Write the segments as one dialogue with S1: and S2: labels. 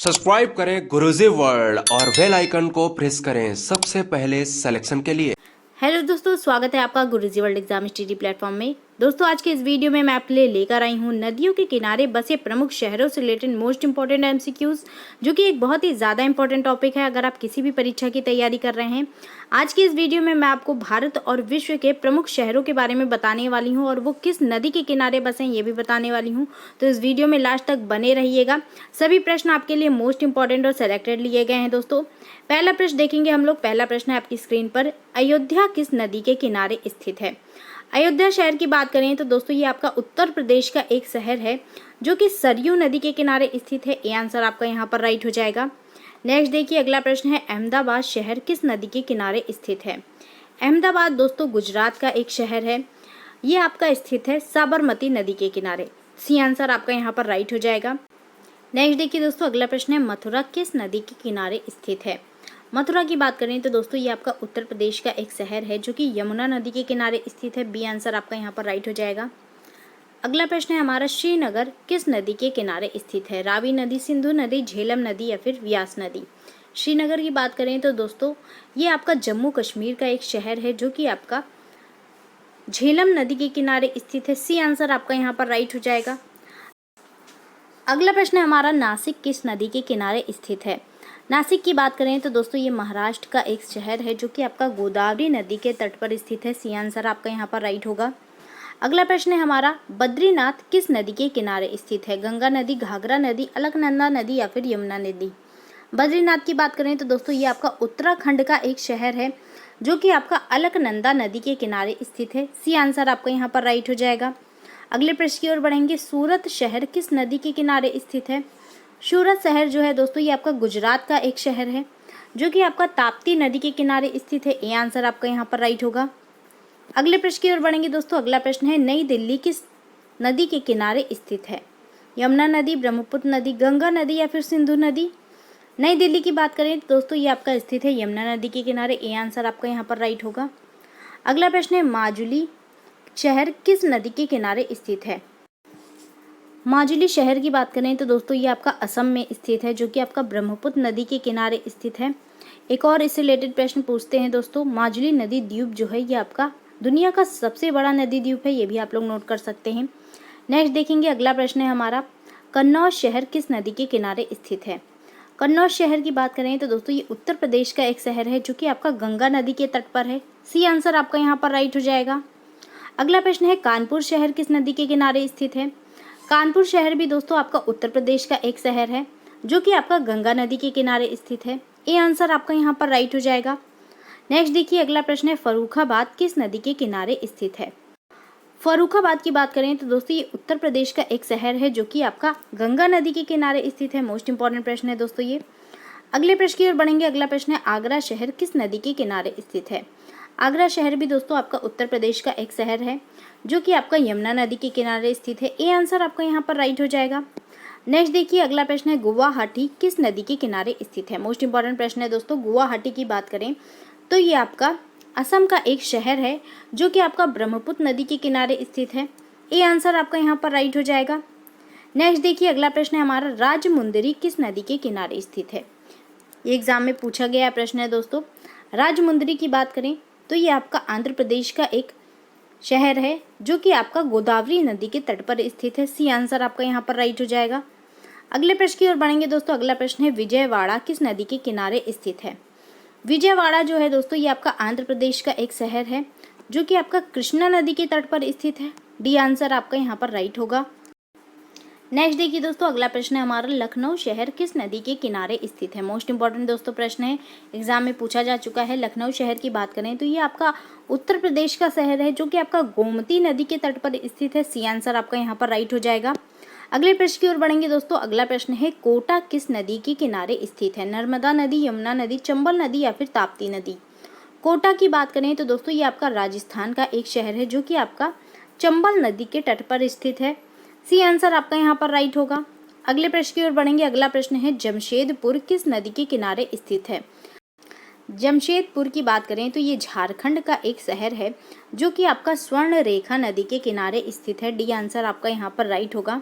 S1: Subscribe करें गुरुजी world और bell icon को प्रेस करें सबसे पहले सिलेक्शन के लिए।
S2: हेलो दोस्तों, स्वागत है आपका गुरुजी वर्ल्ड एग्जाम स्टडी प्लेटफॉर्म में। दोस्तों, आज के इस वीडियो में मैं आपके लिए लेकर आई हूँ नदियों के किनारे बसे प्रमुख शहरों से रिलेटेड मोस्ट इंपॉर्टेंट एमसीक्यूज, जो कि एक बहुत ही ज़्यादा इंपॉर्टेंट टॉपिक है अगर आप किसी भी परीक्षा की तैयारी कर रहे हैं। आज की इस वीडियो में मैं आपको भारत और विश्व के प्रमुख शहरों के बारे में बताने वाली हूँ और वो किस नदी के किनारे बसे हैं ये भी बताने वाली हूँ। तो इस वीडियो में लास्ट तक बने रहिएगा। सभी प्रश्न आपके लिए मोस्ट इंपॉर्टेंट और सेलेक्टेड लिए गए हैं। दोस्तों, पहला प्रश्न देखेंगे हम लोग। पहला प्रश्न है आपकी स्क्रीन पर, अयोध्या किस नदी के किनारे स्थित है? अयोध्या शहर की बात करें तो दोस्तों ये आपका उत्तर प्रदेश का एक शहर है जो कि सरयू नदी के किनारे स्थित है। ये आंसर आपका यहाँ पर राइट हो जाएगा। नेक्स्ट देखिए, अगला प्रश्न है, अहमदाबाद शहर किस नदी के किनारे स्थित है? अहमदाबाद दोस्तों गुजरात का एक शहर है। ये आपका स्थित है साबरमती नदी के किनारे। सी आंसर आपका यहाँ पर राइट हो जाएगा। नेक्स्ट देखिए दोस्तों, अगला प्रश्न है, मथुरा किस नदी के किनारे स्थित है? मथुरा की बात करें तो दोस्तों ये आपका उत्तर प्रदेश का एक शहर है जो कि यमुना नदी के किनारे स्थित है। बी आंसर आपका यहाँ पर राइट हो जाएगा। अगला प्रश्न है हमारा, श्रीनगर किस नदी के किनारे स्थित है? रावी नदी, सिंधु नदी, झेलम नदी या फिर व्यास नदी? श्रीनगर की बात करें तो दोस्तों ये आपका जम्मू कश्मीर का एक शहर है जो कि आपका झेलम नदी के किनारे स्थित है। सी आंसर आपका यहाँ पर राइट हो जाएगा। अगला प्रश्न है हमारा, नासिक किस नदी के किनारे स्थित है? नासिक की बात करें तो दोस्तों ये महाराष्ट्र का एक शहर है जो कि आपका गोदावरी नदी के तट पर स्थित है। सी आंसर आपका यहाँ पर राइट होगा। अगला प्रश्न है हमारा, बद्रीनाथ किस नदी के किनारे स्थित है? गंगा नदी, घाघरा नदी, अलकनंदा नदी या फिर यमुना नदी? बद्रीनाथ की बात करें तो दोस्तों ये आपका उत्तराखंड का एक शहर है जो कि आपका अलकनंदा नदी के किनारे स्थित है। सी आंसर आपका यहाँ पर राइट हो जाएगा। अगले प्रश्न की ओर बढ़ेंगे, सूरत शहर किस नदी के किनारे स्थित है? सूरत शहर जो है दोस्तों ये आपका गुजरात का एक शहर है जो कि आपका ताप्ती नदी के किनारे स्थित है। ये आंसर आपका यहाँ पर राइट होगा। अगले प्रश्न की ओर बढ़ेंगे दोस्तों। अगला प्रश्न है, नई दिल्ली किस नदी के किनारे स्थित है? यमुना नदी, ब्रह्मपुत्र नदी, गंगा नदी या फिर सिंधु नदी? नई दिल्ली की बात करें तो दोस्तों ये आपका स्थित है यमुना नदी के किनारे। ये आंसर आपका यहाँ पर राइट होगा। अगला प्रश्न है, माजुली शहर किस नदी के किनारे स्थित है? माजुली शहर की बात करें तो दोस्तों ये आपका असम में स्थित है जो कि आपका ब्रह्मपुत्र नदी के किनारे स्थित है। एक और इससे रिलेटेड प्रश्न पूछते हैं दोस्तों, माजुली नदी द्वीप जो है ये आपका दुनिया का सबसे बड़ा नदी द्वीप है। ये भी आप लोग नोट कर सकते हैं। नेक्स्ट देखेंगे, अगला प्रश्न है हमारा, कन्नौज शहर किस नदी के किनारे स्थित है? कन्नौज शहर की बात करें तो दोस्तों ये उत्तर प्रदेश का एक शहर है जो कि आपका गंगा नदी के तट पर है। सी आंसर आपका यहाँ पर राइट हो जाएगा। अगला प्रश्न है, कानपुर शहर किस नदी के किनारे स्थित है? कानपुर शहर भी दोस्तों आपका उत्तर प्रदेश का एक शहर है जो कि आपका गंगा नदी के किनारे स्थित है। ये आंसर आपका यहाँ पर राइट हो जाएगा। नेक्स्ट देखिए, अगला प्रश्न है, फर्रुखाबाद किस नदी के किनारे स्थित है? फर्रुखाबाद की बात करें तो दोस्तों ये उत्तर प्रदेश का एक शहर है जो कि आपका गंगा नदी के किनारे स्थित है। मोस्ट इंपॉर्टेंट प्रश्न है दोस्तों ये। अगले प्रश्न की ओर बढ़ेंगे। अगला प्रश्न है, आगरा शहर किस नदी के किनारे स्थित है? आगरा शहर भी दोस्तों आपका उत्तर प्रदेश का एक शहर है जो कि आपका यमुना नदी के किनारे स्थित है। ये आंसर आपका यहाँ पर राइट हो जाएगा। नेक्स्ट देखिए, अगला प्रश्न है, गुवाहाटी किस नदी के किनारे स्थित है? मोस्ट इंपॉर्टेंट प्रश्न है दोस्तों। गुवाहाटी की बात करें तो ये आपका असम का एक शहर है जो कि आपका ब्रह्मपुत्र नदी के किनारे स्थित है। ये आंसर आपका यहाँ पर राइट हो जाएगा। नेक्स्ट देखिए, अगला प्रश्न है हमारा, राजमुंदरी किस नदी के किनारे स्थित है? ये एग्जाम में पूछा गया प्रश्न है दोस्तों। राजमुंदरी की बात करें तो ये आपका आंध्र प्रदेश का एक शहर है जो कि आपका गोदावरी नदी के तट पर स्थित है। सी आंसर आपका यहाँ पर राइट हो जाएगा। अगले प्रश्न की ओर बढ़ेंगे दोस्तों। अगला प्रश्न है, विजयवाड़ा किस नदी के किनारे स्थित है? विजयवाड़ा जो है दोस्तों ये आपका आंध्र प्रदेश का एक शहर है जो कि आपका कृष्णा नदी के तट पर स्थित है। डी आंसर आपका यहाँ पर राइट होगा। नेक्स्ट देखिए दोस्तों, अगला प्रश्न है हमारा, लखनऊ शहर किस नदी के किनारे स्थित है? मोस्ट इंपॉर्टेंट दोस्तों प्रश्न है, एग्जाम में पूछा जा चुका है। लखनऊ शहर की बात करें तो ये आपका उत्तर प्रदेश का शहर है जो कि आपका गोमती नदी के तट पर स्थित है। सी आंसर आपका यहाँ पर राइट हो जाएगा। अगले प्रश्न की ओर बढ़ेंगे दोस्तों। अगला प्रश्न है, कोटा किस नदी के किनारे स्थित है? नर्मदा नदी, यमुना नदी, चंबल नदी या फिर ताप्ती नदी? कोटा की बात करें तो दोस्तों ये आपका राजस्थान का एक शहर है जो कि आपका चंबल नदी के तट पर स्थित है। सी आंसर आपका यहाँ पर राइट होगा। अगले प्रश्न की ओर बढ़ेंगे। अगला प्रश्न है, जमशेदपुर किस नदी के किनारे स्थित है? जमशेदपुर की बात करें तो ये झारखंड का एक शहर है जो कि आपका स्वर्ण रेखा नदी के किनारे स्थित है। डी आंसर आपका यहाँ पर राइट होगा।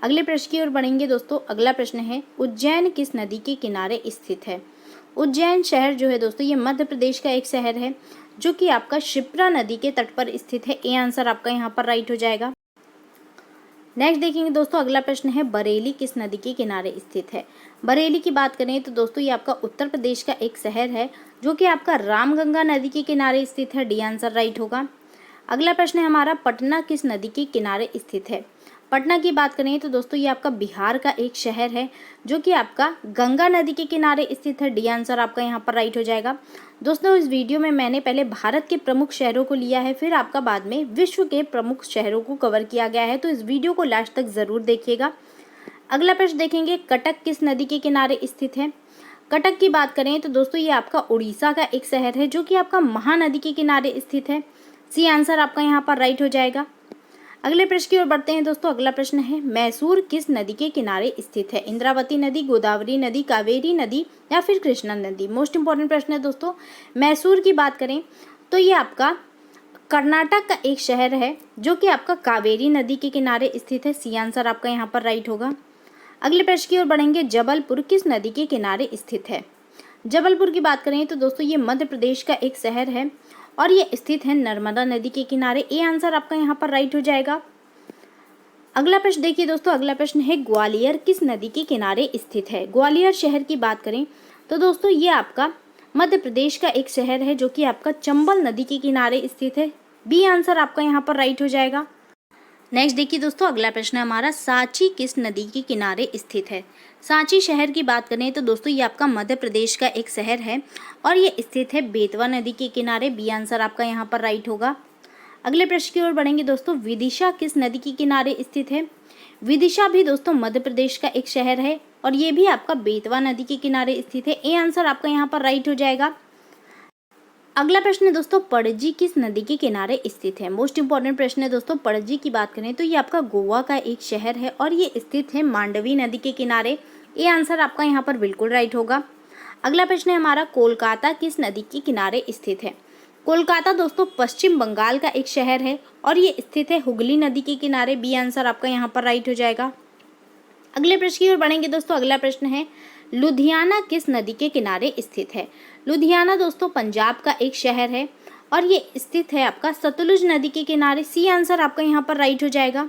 S2: अगले प्रश्न की ओर बढ़ेंगे दोस्तों। अगला प्रश्न है, उज्जैन किस नदी के किनारे स्थित है? उज्जैन शहर जो है दोस्तों ये मध्य प्रदेश का एक शहर है जो कि आपका शिप्रा नदी के तट पर स्थित है। ए आंसर आपका यहाँ पर राइट हो जाएगा। नेक्स्ट देखेंगे दोस्तों। अगला प्रश्न है, बरेली किस नदी के किनारे स्थित है? बरेली की बात करें तो दोस्तों ये आपका उत्तर प्रदेश का एक शहर है जो कि आपका रामगंगा नदी के किनारे स्थित है। डी आंसर राइट होगा। अगला प्रश्न है हमारा, पटना किस नदी के किनारे स्थित है? पटना की बात करें तो दोस्तों ये आपका बिहार का एक शहर है जो कि आपका गंगा नदी के किनारे स्थित है। डी आंसर आपका यहाँ पर राइट हो जाएगा। दोस्तों इस वीडियो में मैंने पहले भारत के प्रमुख शहरों को लिया है, फिर आपका बाद में विश्व के प्रमुख शहरों को कवर किया गया है, तो इस वीडियो को लास्ट तक जरूर देखिएगा। अगला प्रश्न देखेंगे, कटक किस नदी के किनारे स्थित है? कटक की बात करें तो दोस्तों ये आपका उड़ीसा का एक शहर है जो कि आपका महानदी के किनारे स्थित है। सी आंसर आपका यहाँ पर राइट हो जाएगा। अगले प्रश्न की ओर बढ़ते हैं दोस्तों। अगला प्रश्न है, मैसूर किस नदी के किनारे स्थित है? इंद्रावती नदी, गोदावरी नदी, कावेरी नदी या फिर कृष्णा नदी? मोस्ट इंपॉर्टेंट प्रश्न है दोस्तों। मैसूर की बात करें तो ये आपका कर्नाटक का एक शहर है जो कि आपका कावेरी नदी के किनारे स्थित है। सी आंसर आपका यहाँ पर राइट होगा। अगले प्रश्न की ओर बढ़ेंगे, जबलपुर किस नदी के किनारे स्थित है? जबलपुर की बात करें तो दोस्तों ये मध्य प्रदेश का एक शहर है और ये स्थित है नर्मदा नदी के किनारे। ए आंसर आपका यहाँ पर राइट हो जाएगा। अगला प्रश्न देखिए दोस्तों। अगला प्रश्न है, ग्वालियर किस नदी के किनारे स्थित है? ग्वालियर शहर की बात करें तो दोस्तों ये आपका मध्य प्रदेश का एक शहर है जो कि आपका चंबल नदी के किनारे स्थित है। बी आंसर आपका यहाँ पर राइट हो जाएगा। नेक्स्ट देखिए दोस्तों। अगला प्रश्न है हमारा, सांची किस नदी के किनारे स्थित है? सांची शहर की बात करें तो दोस्तों ये आपका मध्य प्रदेश का एक शहर है और ये स्थित है बेतवा नदी के किनारे। बी आंसर आपका यहाँ पर राइट होगा। अगले प्रश्न की ओर बढ़ेंगे दोस्तों। विदिशा किस नदी के किनारे स्थित है? विदिशा भी दोस्तों मध्य प्रदेश का एक शहर है और ये भी आपका बेतवा नदी के किनारे स्थित है। ए आंसर आपका यहाँ पर राइट हो जाएगा। अगला प्रश्न है दोस्तों, पणजी किस नदी के किनारे स्थित है? मोस्ट इंपॉर्टेंट प्रश्न है दोस्तों। पणजी की बात करें तो ये आपका गोवा का एक शहर है और ये स्थित है मांडवी नदी के किनारे। ये आंसर आपका यहाँ पर बिल्कुल राइट होगा। अगला प्रश्न है हमारा, कोलकाता किस नदी के किनारे स्थित है? कोलकाता दोस्तों पश्चिम बंगाल का एक शहर है और ये स्थित है हुगली नदी के किनारे। बी आंसर आपका यहाँ पर राइट हो जाएगा। अगले प्रश्न की ओर बढ़ेंगे दोस्तों। अगला प्रश्न है, लुधियाना किस नदी के किनारे स्थित है? लुधियाना दोस्तों पंजाब का एक शहर है और ये स्थित है आपका सतलुज नदी के किनारे। सी आंसर आपका यहाँ पर राइट हो जाएगा।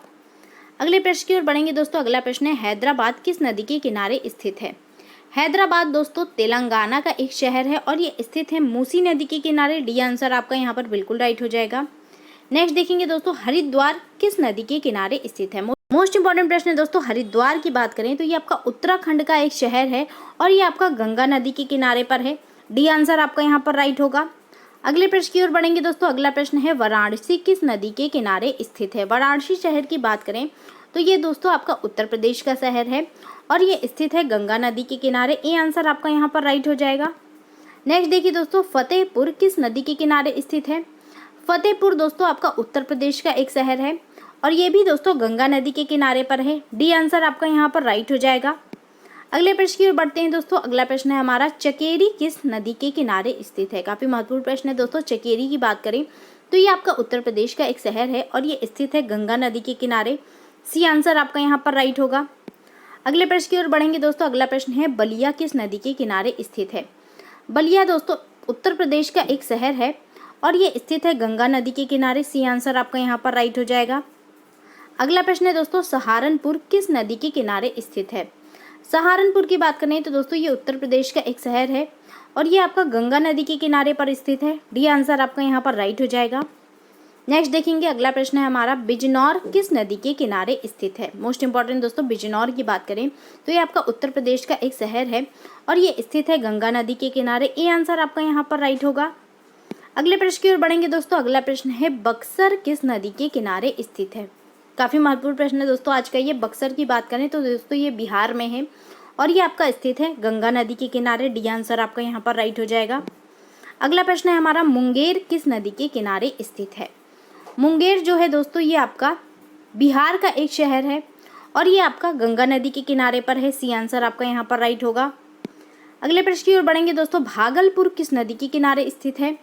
S2: अगले प्रश्न की ओर बढ़ेंगे दोस्तों। अगला प्रश्न है, हैदराबाद किस नदी के किनारे स्थित है? हैदराबाद दोस्तों तेलंगाना का एक शहर है और ये स्थित है मूसी नदी के किनारे। डी आंसर आपका यहाँ पर बिल्कुल राइट हो जाएगा। नेक्स्ट देखेंगे दोस्तों, हरिद्वार किस नदी के किनारे स्थित है? मोस्ट इंपॉर्टेंट प्रश्न है दोस्तों। हरिद्वार की बात करें तो ये आपका उत्तराखंड का एक शहर है और ये आपका गंगा नदी के किनारे पर है। डी आंसर आपका यहाँ पर राइट होगा। अगले प्रश्न की ओर बढ़ेंगे दोस्तों। अगला प्रश्न है, वाराणसी किस नदी के किनारे स्थित है? वाराणसी शहर की बात करें तो ये दोस्तों आपका उत्तर प्रदेश का शहर है और ये स्थित है गंगा नदी के किनारे। ए आंसर आपका यहाँ पर राइट हो जाएगा। नेक्स्ट देखिए दोस्तों, फतेहपुर किस नदी के किनारे स्थित है? फतेहपुर दोस्तों आपका उत्तर प्रदेश का एक शहर है और ये भी दोस्तों गंगा नदी के किनारे पर है। डी आंसर आपका यहाँ पर राइट हो जाएगा। अगले प्रश्न की ओर बढ़ते हैं दोस्तों। अगला प्रश्न है हमारा, चकेरी किस नदी के किनारे स्थित है? काफी महत्वपूर्ण प्रश्न है दोस्तों। चकेरी की बात करें तो ये आपका उत्तर प्रदेश का एक शहर है और ये स्थित है गंगा नदी के किनारे। सी आंसर आपका यहाँ पर राइट होगा। अगले प्रश्न की ओर बढ़ेंगे दोस्तों। अगला प्रश्न है, बलिया किस नदी के किनारे स्थित है? बलिया दोस्तों उत्तर प्रदेश का एक शहर है और ये स्थित है गंगा नदी के किनारे। सी आंसर आपका यहाँ पर राइट हो जाएगा। अगला प्रश्न है दोस्तों, सहारनपुर किस नदी के किनारे स्थित है? सहारनपुर की बात करें तो दोस्तों ये उत्तर प्रदेश का एक शहर है और ये आपका गंगा नदी के किनारे पर स्थित है। डी आंसर आपका यहाँ पर राइट हो जाएगा। नेक्स्ट देखेंगे। अगला प्रश्न है हमारा, बिजनौर किस नदी के किनारे स्थित है? मोस्ट इंपॉर्टेंट दोस्तों, बिजनौर की बात करें तो ये आपका उत्तर प्रदेश का एक शहर है और ये स्थित है गंगा नदी के किनारे। ए आंसर आपका यहाँ पर राइट होगा। अगले प्रश्न की ओर बढ़ेंगे दोस्तों। अगला प्रश्न है, बक्सर किस नदी के किनारे स्थित है? काफ़ी महत्वपूर्ण प्रश्न है दोस्तों आज का ये। बक्सर की बात करें तो दोस्तों ये बिहार में है और ये आपका स्थित है गंगा नदी के किनारे। डी आंसर आपका यहाँ पर राइट हो जाएगा। अगला प्रश्न है हमारा, मुंगेर किस नदी के किनारे स्थित है? मुंगेर जो है दोस्तों ये आपका बिहार का एक शहर है और ये आपका गंगा नदी के किनारे पर है। सी आंसर आपका यहाँ पर राइट होगा। अगले प्रश्न की ओर बढ़ेंगे दोस्तों। भागलपुर किस नदी के किनारे स्थित है?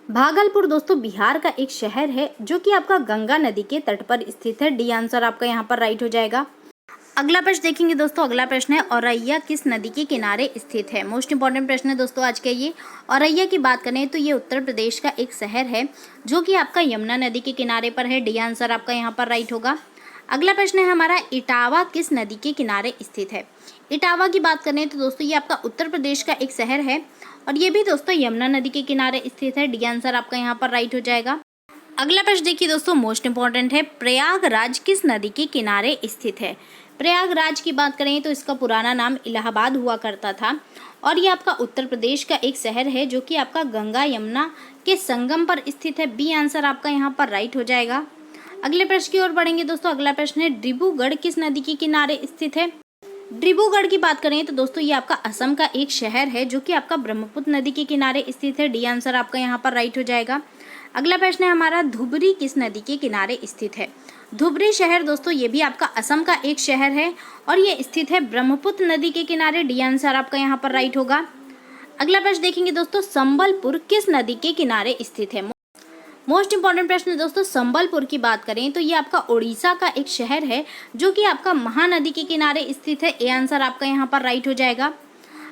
S2: भागलपुर दोस्तों बिहार का एक शहर है जो कि आपका गंगा नदी के तट पर स्थित है। डी आंसर आपका यहाँ पर राइट हो जाएगा। अगला प्रश्न देखेंगे दोस्तों। अगला प्रश्न है औरैया किस नदी के किनारे स्थित है। मोस्ट इंपॉर्टेंट प्रश्न है दोस्तों आज का ये। औरैया की बात करें तो ये उत्तर प्रदेश का एक शहर है जो कि आपका यमुना नदी के किनारे पर है। डी आंसर आपका यहाँ पर राइट होगा। अगला प्रश्न है हमारा इटावा किस नदी के किनारे स्थित है। इटावा की बात करें तो दोस्तों ये आपका उत्तर प्रदेश का एक शहर है और ये भी दोस्तों यमुना नदी के किनारे स्थित है। डी आंसर आपका यहाँ पर राइट हो जाएगा। अगला प्रश्न देखिए दोस्तों, मोस्ट इंपॉर्टेंट है, प्रयागराज किस नदी के किनारे स्थित है। प्रयागराज की बात करें तो इसका पुराना नाम इलाहाबाद हुआ करता था और ये आपका उत्तर प्रदेश का एक शहर है जो कि आपका गंगा यमुना के संगम पर स्थित है। बी आंसर आपका यहाँ पर राइट हो जाएगा। अगले प्रश्न की ओर बढ़ेंगे दोस्तों। अगला प्रश्न है डिब्रूगढ़ किस नदी के किनारे स्थित है। डिब्रूगढ़ की बात करें तो दोस्तों ये आपका असम का एक शहर है जो कि आपका ब्रह्मपुत्र नदी के किनारे स्थित है। डी आंसर आपका यहाँ पर राइट हो जाएगा। अगला प्रश्न है हमारा धुबरी किस नदी के किनारे स्थित है। धुबरी शहर दोस्तों ये भी आपका असम का एक शहर है और ये स्थित है ब्रह्मपुत्र नदी के किनारे। डी आंसर आपका यहाँ पर राइट होगा। अगला प्रश्न देखेंगे दोस्तों, संबलपुर किस नदी के किनारे स्थित है। मोस्ट इंपॉर्टेंट प्रश्न है दोस्तों, संबलपुर की बात करें तो ये आपका उड़ीसा का एक शहर है जो कि आपका महानदी के किनारे स्थित है। ए आंसर आपका यहाँ पर राइट हो जाएगा।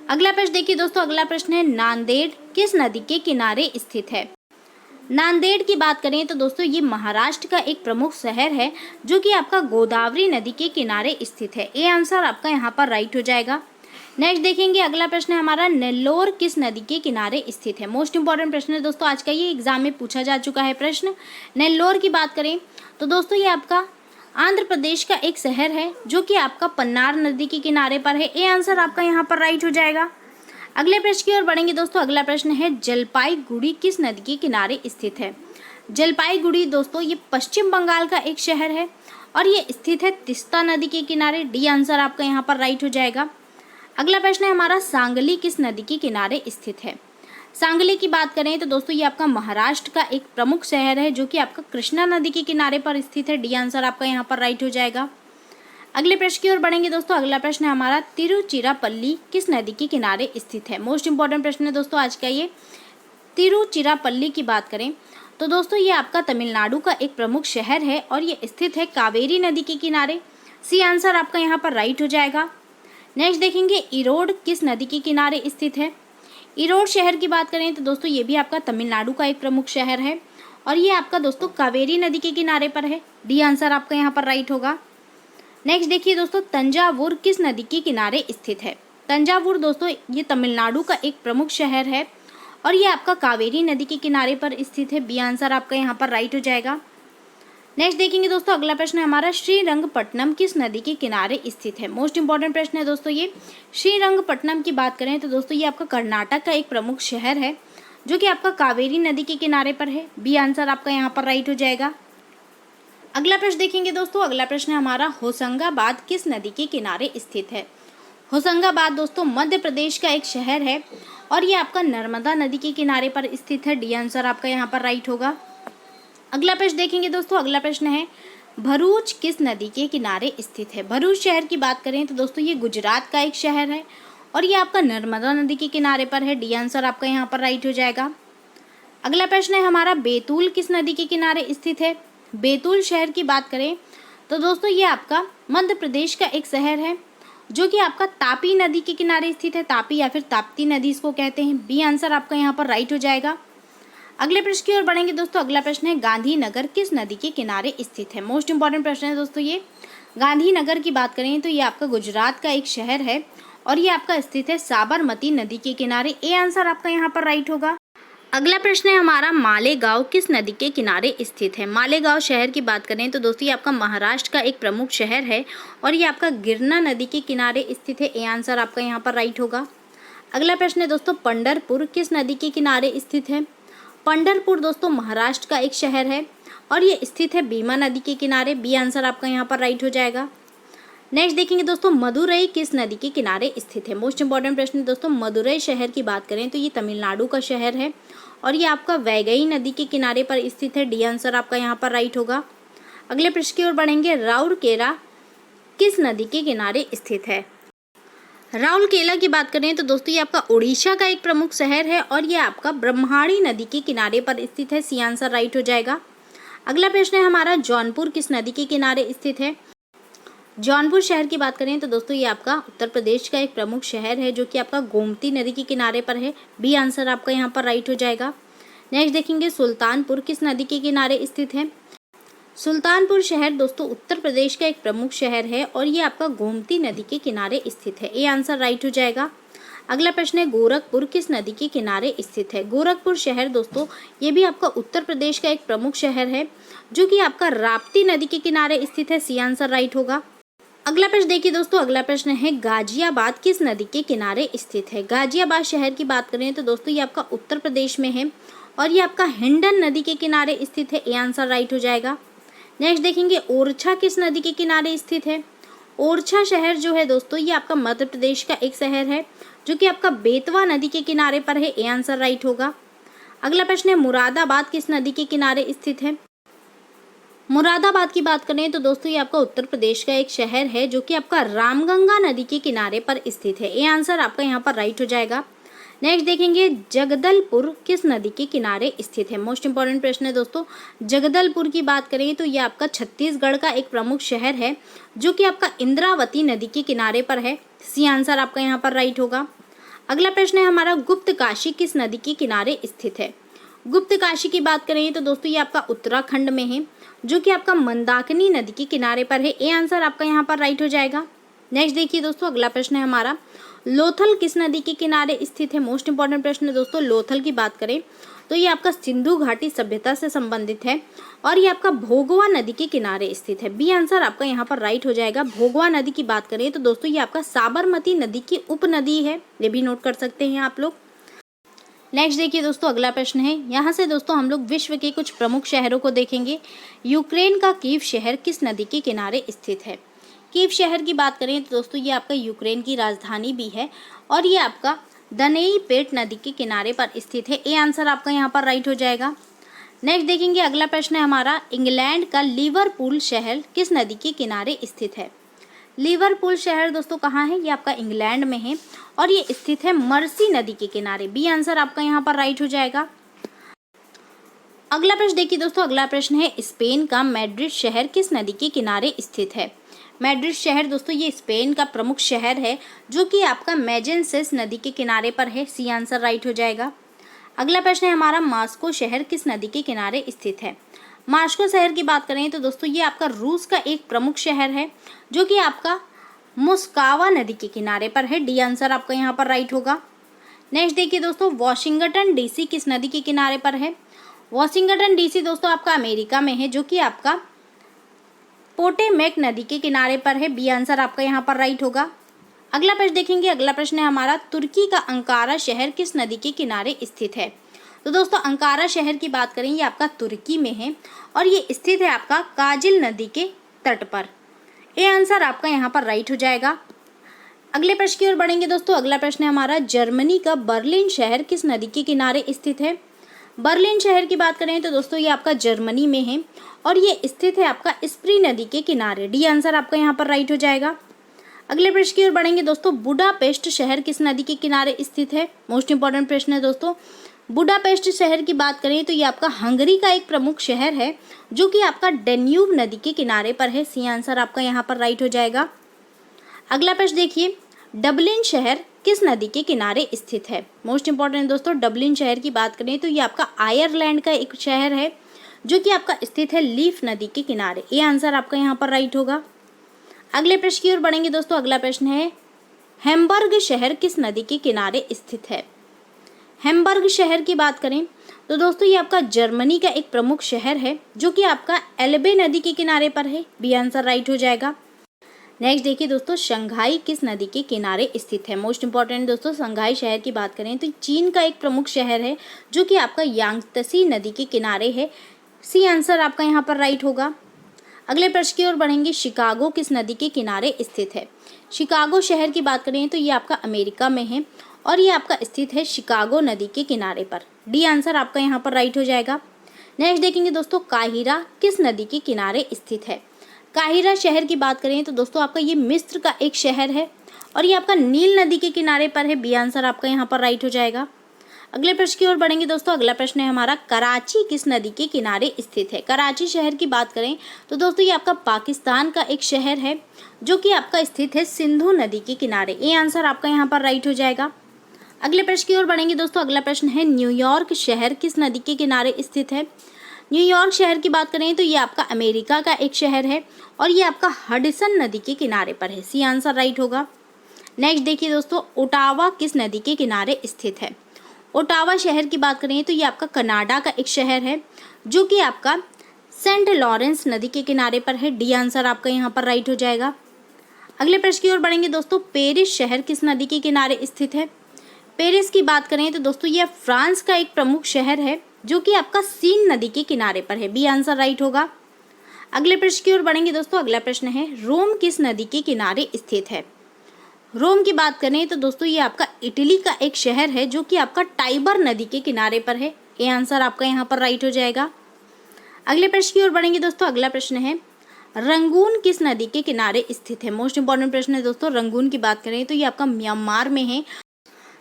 S2: अगला प्रश्न देखिए दोस्तों। अगला प्रश्न है नांदेड़ किस नदी के किनारे स्थित है। नांदेड़ की बात करें तो दोस्तों ये महाराष्ट्र का एक प्रमुख शहर है जो कि आपका गोदावरी नदी के किनारे स्थित है। ए आंसर आपका यहाँ पर राइट हो जाएगा। नेक्स्ट देखेंगे। अगला प्रश्न है हमारा नेल्लोर किस नदी के किनारे स्थित है। मोस्ट इंपॉर्टेंट प्रश्न है दोस्तों आज का, ये एग्जाम में पूछा जा चुका है प्रश्न। नेल्लोर की बात करें तो दोस्तों ये आपका आंध्र प्रदेश का एक शहर है जो कि आपका पन्नार नदी के किनारे पर है। ए आंसर आपका यहाँ पर राइट हो जाएगा। अगले प्रश्न की ओर बढ़ेंगे दोस्तों। अगला प्रश्न है जलपाईगुड़ी किस नदी के किनारे स्थित है। जलपाईगुड़ी दोस्तों ये पश्चिम बंगाल का एक शहर है और ये स्थित है तीस्ता नदी के किनारे। डी आंसर आपका यहाँ पर राइट हो जाएगा। अगला प्रश्न है हमारा सांगली किस नदी के किनारे स्थित है। सांगली की बात करें तो दोस्तों ये आपका महाराष्ट्र का एक प्रमुख शहर है जो कि आपका कृष्णा नदी के किनारे पर स्थित है। डी आंसर आपका यहाँ पर राइट हो जाएगा। अगले प्रश्न की ओर बढ़ेंगे दोस्तों। अगला प्रश्न है हमारा तिरुचिरापल्ली किस नदी के किनारे स्थित है। मोस्ट इंपॉर्टेंट प्रश्न है दोस्तों आज का ये। तिरुचिरापल्ली की बात करें तो दोस्तों ये आपका तमिलनाडु का एक प्रमुख शहर है और ये स्थित है कावेरी नदी के किनारे। सी आंसर आपका यहाँ पर राइट हो जाएगा। नेक्स्ट देखेंगे इरोड किस नदी के किनारे स्थित है। इरोड शहर की बात करें तो दोस्तों ये भी आपका तमिलनाडु का एक प्रमुख शहर है और ये आपका दोस्तों कावेरी नदी के किनारे पर है। डी आंसर आपका यहाँ पर राइट होगा। नेक्स्ट देखिए दोस्तों, तंजावुर किस नदी के किनारे स्थित है। तंजावुर दोस्तों ये तमिलनाडु का एक प्रमुख शहर है और ये आपका कावेरी नदी के किनारे पर स्थित है। बी आंसर आपका यहाँ पर राइट हो जाएगा। नेक्स्ट देखेंगे दोस्तों। अगला प्रश्न है हमारा श्रीरंगपट्टनम किस नदी के किनारे स्थित है। मोस्ट इंपॉर्टेंट प्रश्न है दोस्तों ये। श्रीरंगपट्टनम की बात करें तो दोस्तों ये आपका कर्नाटक का एक प्रमुख शहर है जो कि आपका कावेरी नदी के किनारे पर है। बी आंसर आपका यहाँ पर राइट हो जाएगा। अगला प्रश्न देखेंगे दोस्तों। अगला प्रश्न है हमारा होशंगाबाद किस नदी के किनारे स्थित है। होशंगाबाद दोस्तों मध्य प्रदेश का एक शहर है और ये आपका नर्मदा नदी के किनारे पर स्थित है। डी आंसर आपका यहाँ पर राइट होगा। अगला प्रश्न देखेंगे दोस्तों। अगला प्रश्न है भरूच किस नदी के किनारे स्थित है। भरूच शहर की बात करें तो दोस्तों ये गुजरात का एक शहर है और ये आपका नर्मदा नदी के किनारे पर है। डी आंसर आपका यहाँ पर राइट हो जाएगा। अगला प्रश्न है हमारा बैतूल किस नदी के किनारे स्थित है। बैतूल शहर की बात करें तो दोस्तों ये आपका मध्य प्रदेश का एक शहर है जो कि आपका तापी नदी के किनारे स्थित है। तापी या फिर ताप्ती नदी इसको कहते हैं। बी आंसर आपका यहाँ पर राइट हो जाएगा। अगले प्रश्न की ओर बढ़ेंगे दोस्तों। अगला प्रश्न है गांधीनगर किस नदी के किनारे स्थित है। मोस्ट इंपॉर्टेंट प्रश्न है दोस्तों ये। गांधीनगर की बात करें तो ये आपका गुजरात का एक शहर है और ये आपका स्थित है साबरमती नदी के किनारे। ए आंसर आपका यहाँ पर राइट होगा। अगला प्रश्न है हमारा मालेगांव किस नदी के किनारे स्थित है। मालेगांव शहर की बात करें तो दोस्तों ये आपका महाराष्ट्र का एक प्रमुख शहर है और ये आपका गिरना नदी के किनारे स्थित है। ए आंसर आपका यहाँ पर राइट होगा। अगला प्रश्न है दोस्तों पंढरपुर किस नदी के किनारे स्थित है। पंढरपुर दोस्तों महाराष्ट्र का एक शहर है और ये स्थित है भीमा नदी के किनारे। बी आंसर आपका यहाँ पर राइट हो जाएगा। नेक्स्ट देखेंगे दोस्तों मदुरई किस नदी के किनारे स्थित है। मोस्ट इंपॉर्टेंट प्रश्न है दोस्तों। मदुरई शहर की बात करें तो ये तमिलनाडु का शहर है और ये आपका वैगई नदी के किनारे पर स्थित है। डी आंसर आपका यहाँ पर राइट होगा। अगले प्रश्न की ओर बढ़ेंगे। राउरकेला किस नदी के किनारे स्थित है। राउरकेला की बात करें तो दोस्तों ये आपका उड़ीसा का एक प्रमुख शहर है और ये आपका ब्रह्माणी नदी के किनारे पर स्थित है। सी आंसर राइट हो जाएगा। अगला प्रश्न है हमारा जौनपुर किस नदी के किनारे स्थित है। जौनपुर शहर की बात करें तो दोस्तों ये आपका उत्तर प्रदेश का एक प्रमुख शहर है जो कि आपका गोमती नदी के किनारे पर है। बी आंसर आपका यहाँ पर राइट हो जाएगा। नेक्स्ट देखेंगे सुल्तानपुर किस नदी के किनारे स्थित है। सुल्तानपुर शहर दोस्तों उत्तर प्रदेश का एक प्रमुख शहर है और ये आपका गोमती नदी के किनारे स्थित है। ये आंसर राइट हो जाएगा। अगला प्रश्न है गोरखपुर किस नदी के किनारे स्थित है। गोरखपुर शहर दोस्तों ये भी आपका उत्तर प्रदेश का एक प्रमुख शहर है जो कि आपका राप्ती नदी के किनारे स्थित है। सी आंसर राइट होगा। अगला प्रश्न देखिए दोस्तों, अगला प्रश्न है गाजियाबाद किस नदी के किनारे स्थित है। गाजियाबाद शहर की बात करें तो दोस्तों ये आपका उत्तर प्रदेश में है और ये आपका हिंडन नदी के किनारे स्थित है। ये आंसर राइट हो जाएगा। नेक्स्ट देखेंगे ओरछा किस नदी के किनारे स्थित है। ओरछा शहर जो है दोस्तों ये आपका मध्य प्रदेश का एक शहर है जो कि आपका बेतवा नदी के किनारे पर है। ये आंसर राइट होगा। अगला प्रश्न है मुरादाबाद किस नदी के किनारे स्थित है। मुरादाबाद की बात करें तो दोस्तों ये आपका उत्तर प्रदेश का एक शहर है जो कि आपका रामगंगा नदी के किनारे पर स्थित है। ये आंसर आपका यहाँ पर राइट हो जाएगा। नेक्स्ट देखेंगे जगदलपुर किस नदी के किनारे स्थित है। मोस्ट इंपॉर्टेंट प्रश्न है दोस्तों। जगदलपुर की बात करें तो ये आपका छत्तीसगढ़ का एक प्रमुख शहर है जो कि आपका इंद्रावती नदी के किनारे पर है। सी आंसर आपका यहाँ पर राइट होगा। अगला प्रश्न है हमारा गुप्त काशी किस नदी के किनारे स्थित है। गुप्त काशी की बात करें तो दोस्तों ये आपका उत्तराखंड में है जो कि आपका मंदाकिनी नदी के किनारे पर है। ये आंसर आपका यहाँ पर राइट हो जाएगा। नेक्स्ट देखिए दोस्तों, अगला प्रश्न है हमारा लोथल किस नदी के किनारे स्थित है। मोस्ट इंपॉर्टेंट प्रश्न है दोस्तों। लोथल की बात करें तो ये आपका सिंधु घाटी सभ्यता से संबंधित है और ये आपका भोगवा नदी के किनारे स्थित है। बी आंसर आपका यहाँ पर राइट हो जाएगा। भोगवा नदी की बात करें तो दोस्तों ये आपका साबरमती नदी की उपनदी है। ये भी नोट कर सकते हैं आप लोग। नेक्स्ट देखिए दोस्तों, अगला प्रश्न है यहाँ से दोस्तों हम लोग विश्व के कुछ प्रमुख शहरों को देखेंगे। यूक्रेन का कीव शहर किस नदी के किनारे स्थित है। कीव शहर की बात करें तो दोस्तों ये आपका यूक्रेन की राजधानी भी है और ये आपका दनेई पेट नदी के किनारे पर स्थित है। ये आंसर आपका यहाँ पर राइट हो जाएगा। नेक्स्ट देखेंगे, अगला प्रश्न है हमारा इंग्लैंड का लिवरपूल शहर किस नदी के किनारे स्थित है। लिवरपूल शहर दोस्तों कहाँ है। ये आपका इंग्लैंड में है और ये स्थित है मर्सी नदी के किनारे। बी आंसर आपका यहाँ पर राइट हो जाएगा। अगला प्रश्न देखिए दोस्तों, अगला प्रश्न है स्पेन का मैड्रिड शहर किस नदी के किनारे स्थित है। मैड्रिड शहर दोस्तों ये स्पेन का प्रमुख शहर है जो कि आपका मेजेंसेस नदी के किनारे पर है। सी आंसर राइट हो जाएगा। अगला प्रश्न है हमारा मास्को शहर किस नदी के किनारे स्थित है। मास्को शहर की बात करें तो दोस्तों ये आपका रूस का एक प्रमुख शहर है जो कि आपका मोस्कावा नदी के किनारे पर है। डी आंसर आपका यहाँ पर राइट होगा। नेक्स्ट देखिए दोस्तों, वॉशिंगटन डीसी किस नदी के किनारे पर है। वॉशिंगटन डीसी दोस्तों आपका अमेरिका में है जो कि आपका पोटेमेक नदी के किनारे पर है। बी आंसर आपका यहाँ पर राइट होगा। अगला प्रश्न देखेंगे, अगला प्रश्न है हमारा तुर्की का अंकारा शहर किस नदी के किनारे स्थित है। तो दोस्तों अंकारा शहर की बात करें ये आपका तुर्की में है और ये स्थित है आपका काजिल नदी के तट पर। ये आंसर आपका यहाँ पर राइट हो जाएगा। अगले प्रश्न की ओर बढ़ेंगे दोस्तों। अगला प्रश्न है हमारा जर्मनी का बर्लिन शहर किस नदी के किनारे स्थित है। बर्लिन शहर की बात करें तो दोस्तों ये आपका जर्मनी में है और ये स्थित है आपका स्प्री नदी के किनारे। डी आंसर आपका यहाँ पर राइट हो जाएगा। अगले प्रश्न की ओर बढ़ेंगे दोस्तों, बुडापेस्ट शहर किस नदी के किनारे स्थित है। मोस्ट इंपॉर्टेंट प्रश्न है दोस्तों। बुडापेस्ट शहर की बात करें तो ये आपका हंगरी का एक प्रमुख शहर है जो कि आपका डेन्यूब नदी के किनारे पर है। सी आंसर आपका यहाँ पर राइट हो जाएगा। अगला प्रश्न देखिए, डबलिन शहर किस नदी के किनारे स्थित है। मोस्ट इंपॉर्टेंट दोस्तों, डबलिन शहर की बात करें तो ये आपका आयरलैंड का एक शहर है जो कि आपका स्थित है लीफ नदी के किनारे। ये आंसर आपका यहाँ पर राइट होगा। अगले प्रश्न की ओर बढ़ेंगे दोस्तों। अगला प्रश्न है हैम्बर्ग शहर किस नदी के किनारे स्थित है। हैम्बर्ग शहर की बात करें तो दोस्तों ये आपका जर्मनी का एक प्रमुख शहर है जो कि आपका एल्बे नदी के किनारे पर है। बी आंसर राइट हो जाएगा। नेक्स्ट देखिए दोस्तों, शंघाई किस नदी के किनारे स्थित है। मोस्ट इंपॉर्टेंट दोस्तों, शंघाई शहर की बात करें तो चीन का एक प्रमुख शहर है जो कि आपका यांगत्से नदी के किनारे है। सी आंसर आपका यहाँ पर राइट होगा। अगले प्रश्न की ओर बढ़ेंगे, शिकागो किस नदी के किनारे स्थित है। शिकागो शहर की बात करें तो ये आपका अमेरिका में है और ये आपका स्थित है शिकागो नदी के किनारे पर। डी आंसर आपका यहाँ पर राइट हो जाएगा। नेक्स्ट देखेंगे दोस्तों, काहिरा किस नदी के किनारे स्थित है। काहिरा शहर की बात करें तो दोस्तों आपका ये मिस्र का एक शहर है और ये आपका नील नदी के किनारे पर है। बी आंसर आपका यहाँ पर राइट हो जाएगा। अगले प्रश्न की ओर बढ़ेंगे दोस्तों। अगला प्रश्न है हमारा, कराची किस नदी के किनारे स्थित है? कराची शहर की बात करें तो दोस्तों ये आपका पाकिस्तान का एक शहर है जो कि आपका स्थित है सिंधु नदी के किनारे। ये आंसर आपका यहाँ पर राइट हो जाएगा। अगले प्रश्न की ओर बढ़ेंगे दोस्तों। अगला प्रश्न है, न्यूयॉर्क शहर किस नदी के किनारे स्थित है? न्यूयॉर्क शहर की बात करें तो ये आपका अमेरिका का एक शहर है और ये आपका हडसन नदी के किनारे पर है। सी आंसर राइट होगा। नेक्स्ट देखिए दोस्तों, ओटावा किस नदी के किनारे स्थित है? ओटावा शहर की बात करें तो ये आपका कनाडा का एक शहर है जो कि आपका सेंट लॉरेंस नदी के किनारे पर है। डी आंसर आपका यहाँ पर राइट हो जाएगा। अगले प्रश्न की ओर बढ़ेंगे दोस्तों। पेरिस शहर किस नदी के किनारे स्थित है? पेरिस की बात करें तो दोस्तों यह फ्रांस का एक प्रमुख शहर है जो कि आपका सीन नदी के किनारे पर है। बी आंसर राइट होगा। अगले प्रश्न की ओर बढ़ेंगे दोस्तों। अगला प्रश्न है, रोम किस नदी के किनारे स्थित है? रोम की बात करें तो दोस्तों ये आपका इटली का एक शहर है जो कि आपका टाइबर नदी के किनारे पर है। ये आंसर आपका यहाँ पर राइट हो जाएगा। अगले प्रश्न की ओर बढ़ेंगे दोस्तों। अगला प्रश्न है, रंगून किस नदी के किनारे स्थित है? मोस्ट इंपॉर्टेंट प्रश्न है दोस्तों। रंगून की बात करें तो ये आपका म्यांमार में है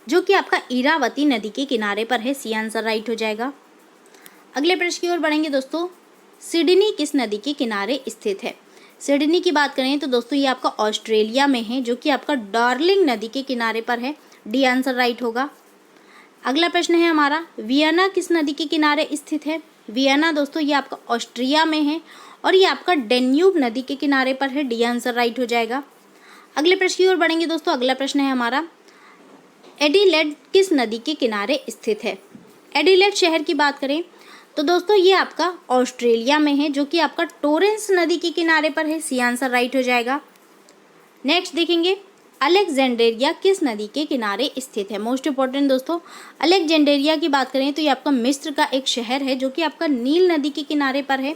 S2: जो कि आपका इरावती नदी के किनारे पर है। सी आंसर राइट हो जाएगा। अगले प्रश्न की ओर बढ़ेंगे दोस्तों। सिडनी किस नदी के किनारे स्थित है? सिडनी की बात करें तो दोस्तों ये आपका ऑस्ट्रेलिया में है जो कि आपका डार्लिंग नदी के किनारे पर है। डी आंसर राइट होगा। अगला प्रश्न है हमारा, वियना किस नदी के किनारे स्थित है? वियना दोस्तों ये आपका ऑस्ट्रिया में है और ये आपका डेन्यूब नदी के किनारे पर है। डी आंसर राइट हो जाएगा। अगले प्रश्न की ओर बढ़ेंगे दोस्तों। अगला प्रश्न है हमारा, एडिलेड किस नदी के किनारे स्थित है? एडिलेड शहर की बात करें तो दोस्तों ये आपका ऑस्ट्रेलिया में है जो कि आपका टोरेंस नदी के किनारे पर है। सी आंसर राइट हो जाएगा। नेक्स्ट देखेंगे, अलेक्जेंड्रिया किस नदी के किनारे स्थित है? मोस्ट इंपॉर्टेंट दोस्तों, अलेक्जेंड्रिया की बात करें तो ये आपका मिस्र का एक शहर है जो कि आपका नील नदी के किनारे पर है।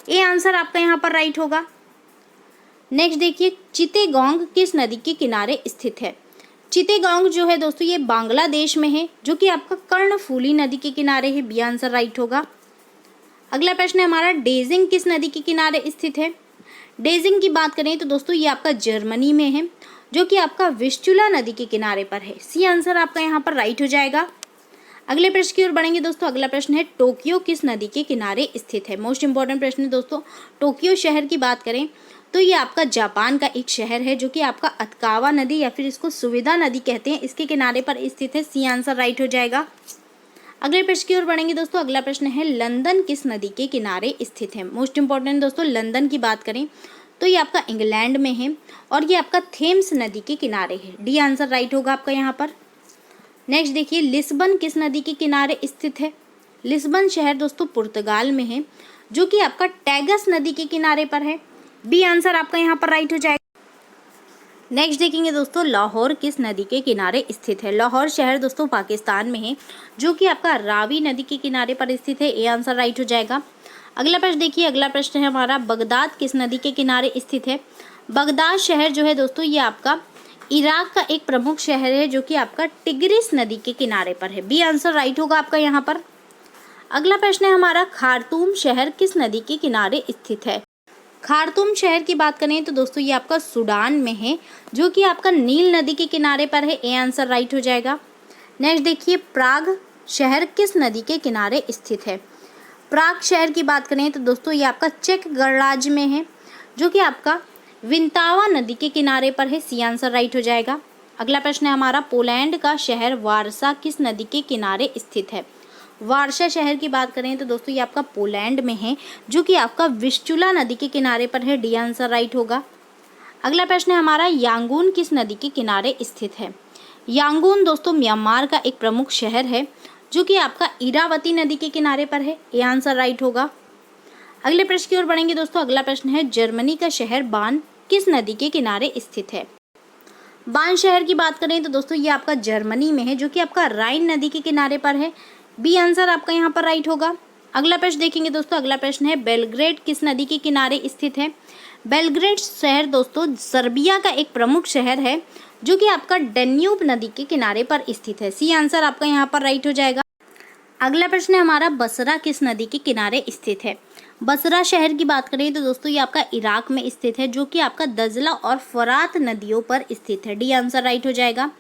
S2: ये आंसर आपका यहाँ पर राइट होगा। नेक्स्ट देखिए, चितेगोंग किस नदी के किनारे स्थित है? चितेगोंग जो है दोस्तों ये बांग्लादेश में है जो कि आपका कर्णफूली नदी के किनारे है। बी आंसर राइट होगा। अगला प्रश्न है हमारा, डेजिंग किस नदी के किनारे स्थित है? डेजिंग की बात करें तो दोस्तों ये आपका जर्मनी में है जो कि आपका विस्चुला नदी के किनारे पर है। सी आंसर आपका यहाँ पर राइट हो जाएगा। अगले प्रश्न की ओर बढ़ेंगे दोस्तों। अगला प्रश्न है, टोक्यो किस नदी के किनारे स्थित है? मोस्ट इंपॉर्टेंट प्रश्न है दोस्तों। टोक्यो शहर की बात करें तो ये आपका जापान का एक शहर है जो कि आपका अतकावा नदी या फिर इसको सुविधा नदी कहते हैं, इसके किनारे पर स्थित है। सी आंसर राइट हो जाएगा। अगले प्रश्न की ओर बढ़ेंगे दोस्तों। अगला प्रश्न है, लंदन किस नदी के किनारे स्थित है? मोस्ट इंपॉर्टेंट दोस्तों, लंदन की बात करें तो ये आपका इंग्लैंड में है और ये आपका थेम्स नदी के किनारे है। डी आंसर राइट होगा आपका यहाँ पर। नेक्स्ट देखिए, लिस्बन किस नदी के किनारे स्थित है? लिस्बन शहर दोस्तों पुर्तगाल में है जो कि आपका टैगस नदी के किनारे पर है। बी आंसर आपका यहाँ पर राइट हो जाएगा। नेक्स्ट देखेंगे दोस्तों, लाहौर किस नदी के किनारे स्थित है? लाहौर शहर दोस्तों पाकिस्तान में है जो कि आपका रावी नदी के किनारे पर स्थित है। ये आंसर राइट हो जाएगा। अगला प्रश्न देखिए। अगला प्रश्न है हमारा, बगदाद किस नदी के किनारे स्थित है? बगदाद शहर जो है दोस्तों ये आपका इराक का एक प्रमुख शहर है जो कि आपका टिग्रिस नदी के किनारे पर है। बी आंसर राइट होगा आपका यहाँ पर। अगला प्रश्न है हमारा, खार्तूम शहर किस नदी के किनारे स्थित है? खार्तूम शहर की बात करें तो दोस्तों ये आपका सूडान में है जो कि आपका नील नदी के किनारे पर है। ए आंसर राइट हो जाएगा। नेक्स्ट देखिए, प्राग शहर किस नदी के किनारे स्थित है? प्राग शहर की बात करें तो दोस्तों ये आपका चेक गणराज्य में है जो कि आपका विंतावा नदी के किनारे पर है। सी आंसर राइट हो जाएगा। अगला प्रश्न है हमारा, पोलैंड का शहर वारसा किस नदी के किनारे स्थित है? वारसा शहर की बात करें तो दोस्तों ये आपका पोलैंड में है जो कि आपका विस्चुला नदी के किनारे पर है। डी आंसर राइट होगा। अगला प्रश्न है हमारा, यांगून किस नदी के किनारे स्थित है? यांगून दोस्तों म्यांमार का एक प्रमुख शहर है जो कि आपका इरावती नदी के किनारे पर है। ये आंसर राइट होगा। अगले प्रश्न की ओर बढ़ेंगे दोस्तों। अगला प्रश्न है, जर्मनी का शहर बान किस नदी के किनारे स्थित है? बान शहर की बात करें तो दोस्तों ये आपका जर्मनी में है जो कि आपका राइन नदी के किनारे पर है। बी आंसर आपका यहाँ पर राइट होगा। अगला प्रश्न देखेंगे दोस्तों। अगला प्रश्न है, बेलग्रेड किस नदी के किनारे स्थित है? बेलग्रेड शहर दोस्तों सर्बिया का एक प्रमुख शहर है जो कि आपका डेन्यूब नदी के किनारे पर स्थित है। सी आंसर आपका यहाँ पर राइट हो जाएगा। अगला प्रश्न है हमारा, बसरा किस नदी के किनारे स्थित है? बसरा शहर की बात करें तो दोस्तों ये आपका इराक में स्थित है जो कि आपका दजला और फरात नदियों पर स्थित है। डी आंसर राइट हो जाएगा।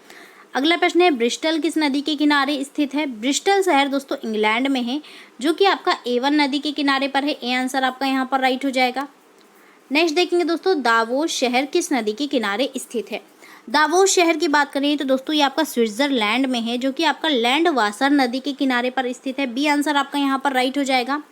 S2: अगला प्रश्न है ब्रिस्टल किस नदी के किनारे स्थित है? ब्रिस्टल शहर दोस्तों इंग्लैंड में है, जो कि आपका एवन नदी के किनारे पर है। ए आंसर आपका यहाँ पर राइट हो जाएगा। नेक्स्ट देखेंगे दोस्तों, दावोस शहर किस नदी के किनारे स्थित है? दावोस शहर की बात करें तो दोस्तों ये आपका स्विट्जरलैंड में है, जो कि आपका लैंड वासर नदी के किनारे पर स्थित है। बी आंसर आपका यहाँ पर राइट हो जाएगा।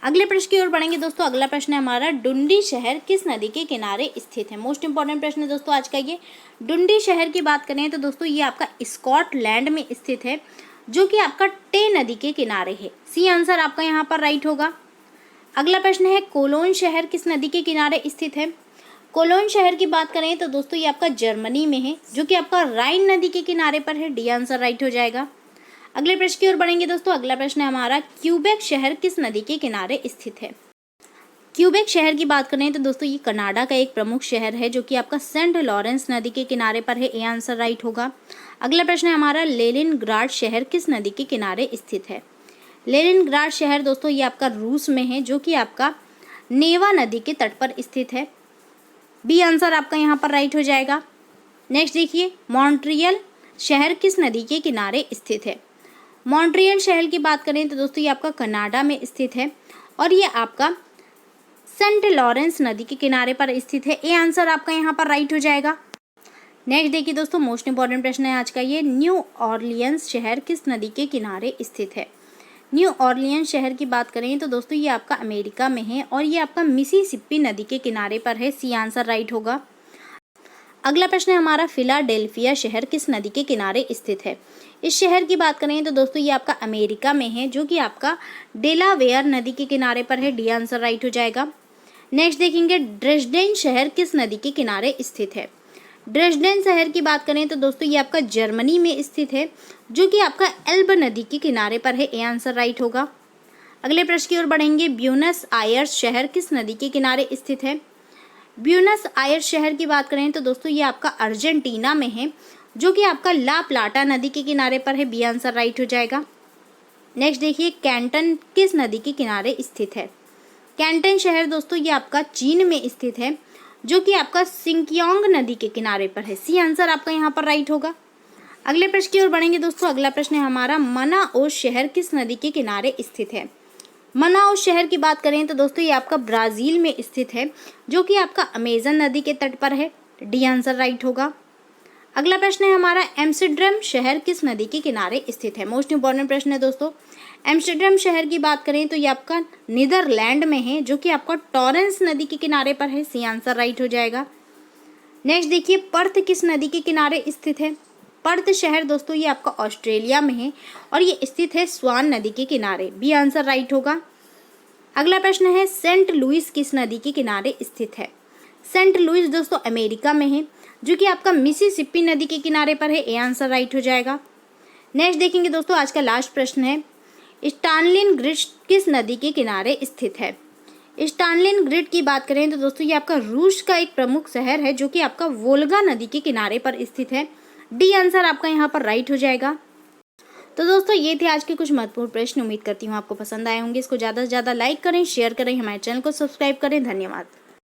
S2: अगले प्रश्न की ओर बढ़ेंगे दोस्तों। अगला प्रश्न है हमारा, डुंडी शहर किस नदी के किनारे स्थित है? मोस्ट इंपॉर्टेंट प्रश्न है दोस्तों आज का ये। डुंडी शहर की बात करें तो दोस्तों ये आपका स्कॉटलैंड में स्थित है, जो कि आपका टे नदी के किनारे है। सी आंसर आपका यहाँ पर राइट होगा। अगला प्रश्न है, कोलोन शहर किस नदी के किनारे स्थित है? कोलोन शहर की बात करें तो दोस्तों ये आपका जर्मनी में है, जो कि आपका राइन नदी के किनारे पर है। डी आंसर राइट हो जाएगा। अगले प्रश्न की ओर बढ़ेंगे दोस्तों। अगला प्रश्न है हमारा, क्यूबेक शहर किस नदी के किनारे स्थित है? क्यूबेक शहर की बात करें तो दोस्तों ये कनाडा का एक प्रमुख शहर है, जो कि आपका सेंट लॉरेंस नदी के किनारे पर है। ए आंसर राइट होगा। अगला प्रश्न है हमारा, लेनिनग्राड शहर किस नदी के किनारे स्थित है? लेनिनग्राड शहर दोस्तों ये आपका रूस में है, जो कि आपका नेवा नदी के तट पर स्थित है। बी आंसर आपका यहाँ पर राइट हो जाएगा। नेक्स्ट देखिए, मॉन्ट्रियल शहर किस नदी के किनारे स्थित है? मॉन्ट्रियल शहर की बात करें तो दोस्तों ये आपका कनाडा में स्थित है, और ये आपका सेंट लॉरेंस नदी के किनारे पर स्थित है। ए आंसर आपका यहाँ पर राइट हो जाएगा। नेक्स्ट देखिए दोस्तों, मोस्ट इंपॉर्टेंट प्रश्न है आज का ये, न्यू ऑरलियंस शहर किस नदी के किनारे स्थित है? न्यू ऑरलियंस शहर की बात करें तो दोस्तों ये आपका अमेरिका में है, और ये आपका मिसिसिपी नदी के किनारे पर है। सी आंसर राइट होगा। अगला प्रश्न है हमारा, फिलाडेल्फिया शहर किस नदी के किनारे स्थित है? इस शहर की बात करें तो दोस्तों ये आपका अमेरिका में है, जो कि आपका डेलावेयर नदी के किनारे पर है। डी आंसर राइट हो जाएगा। नेक्स्ट देखेंगे, ड्रेसडेन शहर किस नदी के किनारे स्थित है? ड्रेसडेन शहर की बात करें तो दोस्तों ये आपका जर्मनी में स्थित है, जो कि आपका एल्ब नदी के किनारे पर है। ए आंसर राइट होगा। अगले प्रश्न की ओर बढ़ेंगे, ब्यूनस आयर्स शहर किस नदी के किनारे स्थित है? ब्यूनस आयर्स शहर की बात करें तो दोस्तों ये आपका अर्जेंटीना में है, जो कि आपका ला प्लाटा नदी के किनारे पर है। बी आंसर राइट हो जाएगा। नेक्स्ट देखिए, कैंटन किस नदी के किनारे स्थित है? कैंटन शहर दोस्तों ये आपका चीन में स्थित है, जो कि आपका सिंकियोंग नदी के किनारे पर है। सी आंसर आपका यहाँ पर राइट होगा। अगले प्रश्न की ओर बढ़ेंगे दोस्तों। अगला प्रश्न है हमारा, मनाओस शहर किस नदी के किनारे स्थित है? मनाओस शहर की बात करें तो दोस्तों ये आपका ब्राज़ील में स्थित है, जो कि आपका अमेजन नदी के तट पर है। डी आंसर राइट होगा। अगला प्रश्न है हमारा, एम्स्टर्डम शहर किस नदी के किनारे स्थित है? मोस्ट इंपॉर्टेंट प्रश्न है दोस्तों। एम्स्टर्डम शहर की बात करें तो ये आपका नीदरलैंड में है, जो कि आपका टॉरेंस नदी के किनारे पर है। सी आंसर राइट हो जाएगा। नेक्स्ट देखिए, पर्थ किस नदी के किनारे स्थित है? पर्थ शहर दोस्तों ये आपका ऑस्ट्रेलिया में है, और ये स्थित है स्वान नदी के किनारे। बी आंसर राइट होगा। अगला प्रश्न है, सेंट लुइस किस नदी के किनारे स्थित है? सेंट लुइस दोस्तों अमेरिका में है, जो कि आपका मिसिसिपी नदी के किनारे पर है। ए आंसर राइट हो जाएगा। नेक्स्ट देखेंगे दोस्तों, आज का लास्ट प्रश्न है, स्टानलिन ग्रिड किस नदी के किनारे स्थित है? स्टानलिन ग्रिड की बात करें तो दोस्तों ये आपका रूस का एक प्रमुख शहर है, जो कि आपका वोल्गा नदी के किनारे पर स्थित है। डी आंसर आपका यहाँ पर राइट हो जाएगा। तो दोस्तों ये थे आज के कुछ महत्वपूर्ण प्रश्न। उम्मीद करती हूँ आपको पसंद आए होंगे। इसको ज़्यादा से ज़्यादा लाइक करें, शेयर करें, हमारे चैनल को सब्सक्राइब करें। धन्यवाद।